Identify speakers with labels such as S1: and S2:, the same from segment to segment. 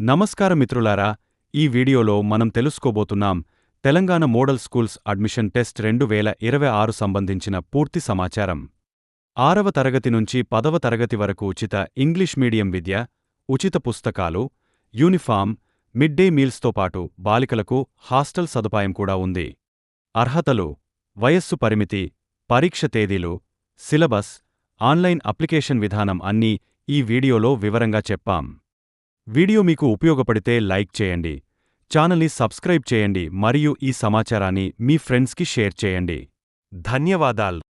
S1: నమస్కారం మిత్రులారా, ఈ వీడియోలో మనం తెలుసుకోబోతున్నాం Telangana model schools admission test 2026 సంబంధించిన పూర్తి సమాచారం. 6వ తరగతి నుంచి 10వ తరగతి వరకు ఉచిత ఇంగ్లీష్ మీడియం విద్య, ఉచిత పుస్తకాలు, యూనిఫామ్, మిడ్ డే మీల్స్తో పాటు బాలికలకు హాస్టల్ సదుపాయం కూడా ఉంది. అర్హతలు, వయస్సు పరిమితి, పరీక్ష తేదీలు, సిలబస్, ఆన్లైన్ అప్లికేషన్ విధానం అన్నీ ఈ వీడియోలో వివరంగా చెప్పాం. వీడియో మీకు ఉపయోగపడితే లైక్ చేయండి, ఛానల్ని సబ్స్క్రైబ్ చేయండి మరియు ఈ సమాచారాన్ని మీ ఫ్రెండ్స్కి షేర్ చేయండి. ధన్యవాదాలు.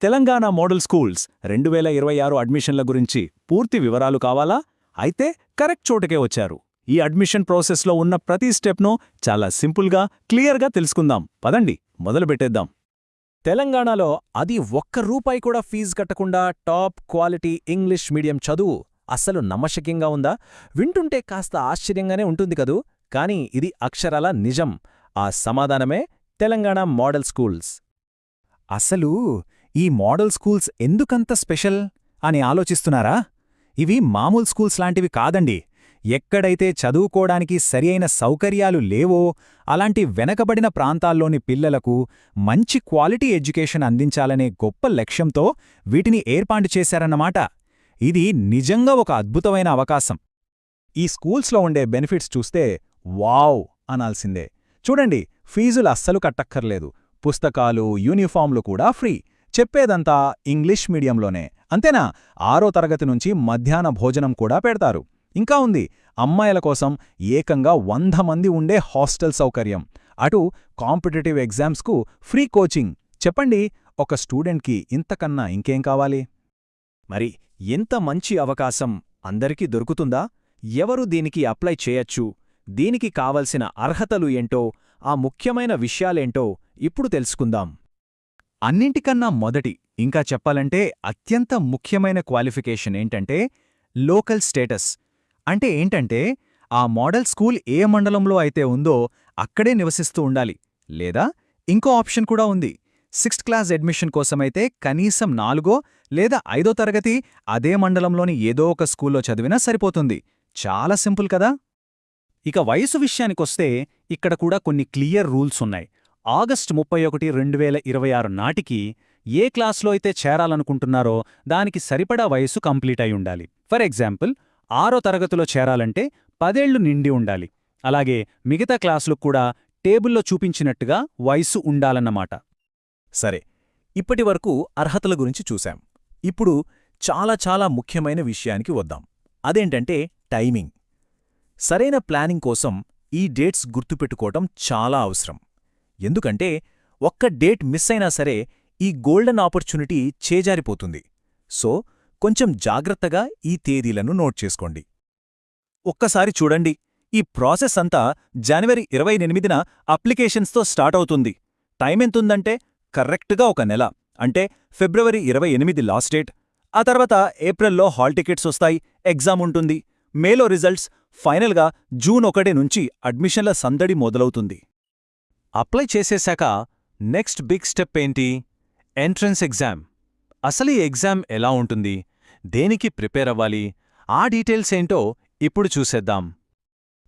S2: తెలంగాణ మోడల్ స్కూల్స్ 2026 అడ్మిషన్ల గురించి పూర్తి వివరాలు కావాలా? అయితే కరెక్ట్ చోటకే వచ్చారు. ఈ అడ్మిషన్ ప్రాసెస్లో ఉన్న ప్రతి స్టెప్ను చాలా సింపుల్గా, క్లియర్గా తెలుసుకుందాం. పదండి, మొదలుపెట్టేద్దాం. తెలంగాణలో అది ₹1 కూడా ఫీజు కట్టకుండా టాప్ క్వాలిటీ ఇంగ్లీష్ మీడియం చదువు అస్సలు నమ్మశక్యంగా ఉందా? వింటుంటే కాస్త ఆశ్చర్యంగానే ఉంటుంది కదూ, కానీ ఇది అక్షరాల నిజం. ఆ సమాధానమే తెలంగాణ మోడల్ స్కూల్స్. అసలు ఈ మోడల్ స్కూల్స్ ఎందుకంత స్పెషల్ అని ఆలోచిస్తున్నారా? ఇవి మామూలు స్కూల్స్ లాంటివి కాదండి. ఎక్కడైతే చదువుకోడానికి సరియైన సౌకర్యాలు లేవో అలాంటి వెనకబడిన ప్రాంతాల్లోని పిల్లలకు మంచి క్వాలిటీ ఎడ్యుకేషన్ అందించాలనే గొప్ప లక్ష్యంతో వీటిని ఏర్పాటు చేశారన్నమాట. ఇది నిజంగా ఒక అద్భుతమైన అవకాశం. ఈ స్కూల్స్లో ఉండే బెనిఫిట్స్ చూస్తే వావ్ అనాల్సిందే. చూడండి, ఫీజులు అస్సలు కట్టక్కర్లేదు, పుస్తకాలు, యూనిఫామ్లు కూడా ఫ్రీ, చెప్పేదంతా ఇంగ్లీష్ మీడియంలోనే. అంతేనా, 6వ తరగతి నుంచి మధ్యాహ్న భోజనం కూడా పెడతారు. ఇంకా ఉంది, అమ్మాయిల కోసం ఏకంగా 100 మంది ఉండే హాస్టల్ సౌకర్యం. అటు కాంపిటేటివ్ ఎగ్జామ్స్కు ఫ్రీ కోచింగ్. చెప్పండి, ఒక స్టూడెంట్కి ఇంతకన్నా ఇంకేం కావాలి? మరి ఎంత మంచి అవకాశం అందరికీ దొరుకుతుందా? ఎవరు దీనికి అప్లై చేయొచ్చు? దీనికి కావలసిన అర్హతలు ఏంటో, ఆ ముఖ్యమైన విషయాలేంటో ఇప్పుడు తెలుసుకుందాం. అన్నింటికన్నా మొదటి, ఇంకా చెప్పాలంటే అత్యంత ముఖ్యమైన క్వాలిఫికేషన్ ఏంటంటే లోకల్ స్టేటస్. అంటే ఏంటంటే ఆ మోడల్ స్కూల్ ఏ మండలంలో అయితే ఉందో అక్కడే నివసిస్తూ ఉండాలి. లేదా ఇంకో ఆప్షన్ కూడా ఉంది. 6th క్లాస్ అడ్మిషన్ కోసమైతే కనీసం 4వ లేదా 5వ తరగతి అదే మండలంలోని ఏదో ఒక స్కూల్లో చదివినా సరిపోతుంది. చాలా సింపుల్ కదా. ఇక వయసు విషయానికొస్తే ఇక్కడ కూడా కొన్ని క్లియర్ రూల్స్ ఉన్నాయి. ఆగస్టు 31, 2026 నాటికి ఏ క్లాస్లో అయితే చేరాలనుకుంటున్నారో దానికి సరిపడా వయసు కంప్లీట్ అయి ఉండాలి. ఫర్ ఎగ్జాంపుల్, 6వ తరగతిలో చేరాలంటే 10 ఏళ్లు నిండి ఉండాలి. అలాగే మిగతా క్లాసులకు కూడా టేబుల్లో చూపించినట్టుగా వయసు ఉండాలన్నమాట. సరే, ఇప్పటివరకు అర్హతల గురించి చూశాం. ఇప్పుడు చాలా ముఖ్యమైన విషయానికి వద్దాం. అదేంటంటే టైమింగ్. సరైన ప్లానింగ్ కోసం ఈ డేట్స్ గుర్తుపెట్టుకోవటం చాలా అవసరం. ఎందుకంటే ఒక్క డేట్ మిస్ అయినా సరే ఈ గోల్డెన్ ఆపర్చునిటీ చేజారిపోతుంది. సో కొంచెం జాగ్రత్తగా ఈ తేదీలను నోట్ చేసుకోండి. ఒక్కసారి చూడండి, ఈ ప్రాసెస్ అంతా జనవరి 28న అప్లికేషన్స్తో స్టార్ట్ అవుతుంది. టైం ఎంతుందంటే కరెక్ట్గా 1 నెల. అంటే ఫిబ్రవరి 28 లాస్ట్ డేట్. ఆ తర్వాత ఏప్రిల్లో హాల్ టికెట్స్ వస్తాయి, ఎగ్జామ్ ఉంటుంది, మేలో రిజల్ట్స్, ఫైనల్గా జూన్ 1 నుంచి అడ్మిషన్ల సందడి మొదలవుతుంది. అప్లై చేసేశాక నెక్స్ట్ బిగ్ స్టెప్ ఏంటి? Entrance exam. అసలు ఈ ఎగ్జామ్ ఎలా ఉంటుంది, దేనికి ప్రిపేర్ అవ్వాలి, ఆ డీటెయిల్స్ ఏంటో ఇప్పుడు చూసేద్దాం.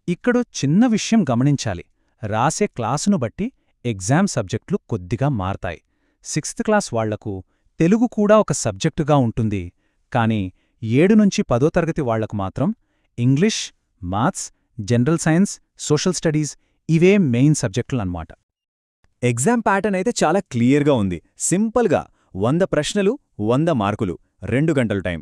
S2: ఇక్కడో చిన్న విషయం గమనించాలి. రాసే క్లాసును బట్టి ఎగ్జామ్ సబ్జెక్టులు కొద్దిగా మారతాయి. 6th క్లాస్ వాళ్లకు తెలుగు కూడా ఒక సబ్జెక్టుగా ఉంటుంది. కానీ 7 నుంచి 10వ తరగతి వాళ్లకు మాత్రం English, maths, general science, social studies ఇవే మెయిన్ సబ్జెక్టులన్నమాట. ఎగ్జామ్ ప్యాటర్న్ అయితే చాలా క్లియర్గా ఉంది. సింపుల్గా 100 ప్రశ్నలు, 100 మార్కులు, 2 గంటల టైం.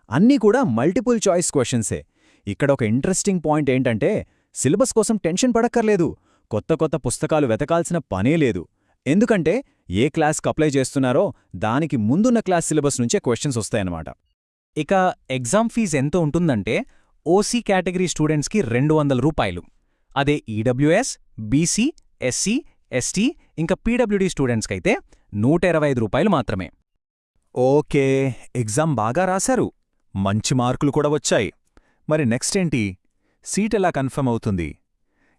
S2: అన్నీ కూడా మల్టిపుల్ చాయిస్ క్వశ్చన్సే. ఇక్కడ ఒక ఇంట్రెస్టింగ్ పాయింట్ ఏంటంటే సిలబస్ కోసం టెన్షన్ పడక్కర్లేదు. కొత్త పుస్తకాలు వెతకాల్సిన పనే లేదు. ఎందుకంటే ఏ క్లాస్కి అప్లై చేస్తున్నారో దానికి ముందున్న క్లాస్ సిలబస్ నుంచే క్వశ్చన్స్ వస్తాయన్నమాట. ఇక ఎగ్జామ్ ఫీజు ఎంత ఉంటుందంటే ఓసీ కేటగిరీ స్టూడెంట్స్కి ₹200. అదే ఈడబ్ల్యూఎస్, బీసీ, ఎస్సీ, ఎస్టీ ఇంకా పీడబ్ల్యూడీ స్టూడెంట్స్కైతే ₹125 మాత్రమే. ఓకే, ఎగ్జామ్ బాగా రాశారు, మంచి మార్కులు కూడా వచ్చాయి. మరి నెక్స్ట్ ఏంటి? సీట్ ఎలా కన్ఫర్మ్ అవుతుంది?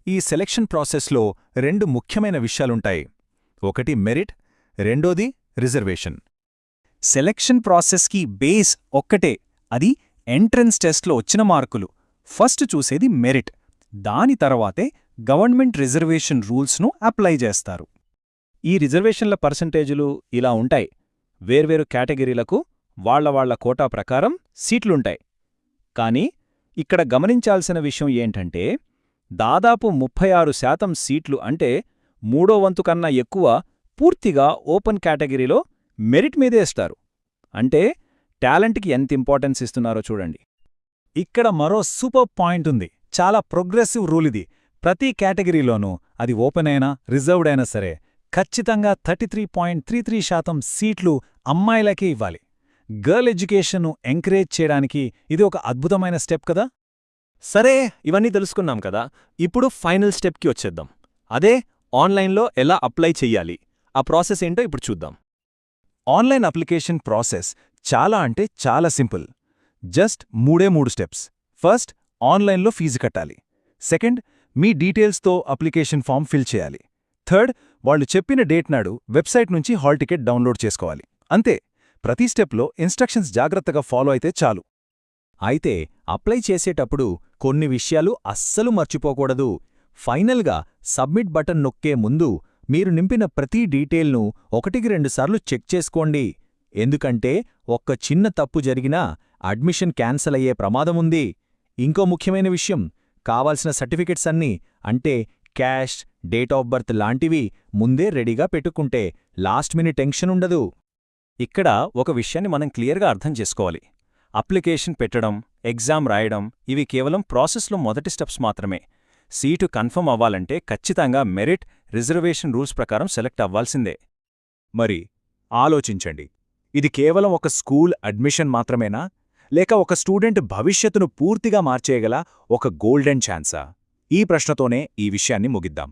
S2: ఈ సెలెక్షన్ ప్రాసెస్లో 2 ముఖ్యమైన విషయాలుంటాయి. ఒకటి మెరిట్, రెండోది రిజర్వేషన్. సెలెక్షన్ ప్రాసెస్కి బేస్ ఒక్కటే, అది ఎంట్రన్స్ టెస్ట్లో వచ్చిన మార్కులు. ఫస్ట్ చూసేది మెరిట్. దాని తర్వాతే గవర్నమెంట్ రిజర్వేషన్ రూల్స్ను అప్లై చేస్తారు. ఈ రిజర్వేషన్ల పర్సంటేజులు ఇలా ఉంటాయి. వేర్వేరు కేటగిరీలకు వాళ్ల కోటా ప్రకారం సీట్లుంటాయి. కానీ ఇక్కడ గమనించాల్సిన విషయం ఏంటంటే, దాదాపు 36% సీట్లు అంటే 3/4 కన్నా ఎక్కువ పూర్తిగా ఓపెన్ కేటగిరీలో మెరిట్ మీదే ఇస్తారు. అంటే టాలెంట్కి ఎంత ఇంపార్టెన్స్ ఇస్తున్నారో చూడండి. ఇక్కడ మరో సూపర్ పాయింట్ ఉంది. చాలా ప్రోగ్రెసివ్ రూల్ ఇది. ప్రతి కేటగిరీలోనూ, అది ఓపెన్ అయినా రిజర్వ్డ్ అయినా సరే, ఖచ్చితంగా 33.33% సీట్లు అమ్మాయిలకే ఇవ్వాలి. గర్ల్ ఎడ్యుకేషన్ను ఎంకరేజ్ చేయడానికి ఇది ఒక అద్భుతమైన స్టెప్ కదా.
S3: సరే, ఇవన్నీ తెలుసుకున్నాం కదా. ఇప్పుడు ఫైనల్ స్టెప్కి వచ్చేద్దాం. అదే ఆన్లైన్లో ఎలా అప్లై చెయ్యాలి. ఆ ప్రాసెస్ ఏంటో ఇప్పుడు చూద్దాం.
S2: ఆన్లైన్ అప్లికేషన్ ప్రాసెస్ చాలా అంటే చాలా సింపుల్. Just 3 steps. ఫస్ట్, ఆన్లైన్లో ఫీజు కట్టాలి. సెకండ్, మీ డీటెయిల్స్తో అప్లికేషన్ ఫామ్ ఫిల్ చేయాలి. థర్డ్, వాళ్ళు చెప్పిన డేట్ నాడు వెబ్సైట్ నుంచి హాల్ టికెట్ డౌన్లోడ్ చేసుకోవాలి. అంతే. ప్రతి స్టెప్లో ఇన్స్ట్రక్షన్స్ జాగ్రత్తగా ఫాలో అయితే చాలు. అయితే అప్లై చేసేటప్పుడు కొన్ని విషయాలు అస్సలు మర్చిపోకూడదు. ఫైనల్గా సబ్మిట్ బటన్ నొక్కే ముందు మీరు నింపిన ప్రతి డీటెయిల్ను 1-2 సార్లు చెక్ చేసుకోండి. ఎందుకంటే ఒక్క చిన్న తప్పు జరిగినా అడ్మిషన్ క్యాన్సల్ అయ్యే ప్రమాదముంది. ఇంకో ముఖ్యమైన విషయం, కావాల్సిన సర్టిఫికెట్స్ అన్నీ, అంటే క్యాష్, డేట్ ఆఫ్ బర్త్ లాంటివి ముందే రెడీగా పెట్టుకుంటే లాస్ట్ మినిట్ టెన్షన్ ఉండదు. ఇక్కడ ఒక విషయాన్ని మనం క్లియర్గా అర్థం చేసుకోవాలి. అప్లికేషన్ పెట్టడం, ఎగ్జామ్ రాయడం ఇవి కేవలం ప్రాసెస్లో మొదటి స్టెప్స్ మాత్రమే. సీటు కన్ఫర్మ్ అవ్వాలంటే ఖచ్చితంగా మెరిట్, రిజర్వేషన్ రూల్స్ ప్రకారం సెలెక్ట్ అవ్వాల్సిందే. మరి ఆలోచించండి, ఇది కేవలం ఒక స్కూల్ అడ్మిషన్ మాత్రమేనా, లేక ఒక స్టూడెంట్ భవిష్యత్తును పూర్తిగా మార్చేయగల ఒక గోల్డెన్ ఛాన్సా? ఈ ప్రశ్నతోనే ఈ విషయాన్ని ముగిద్దాం.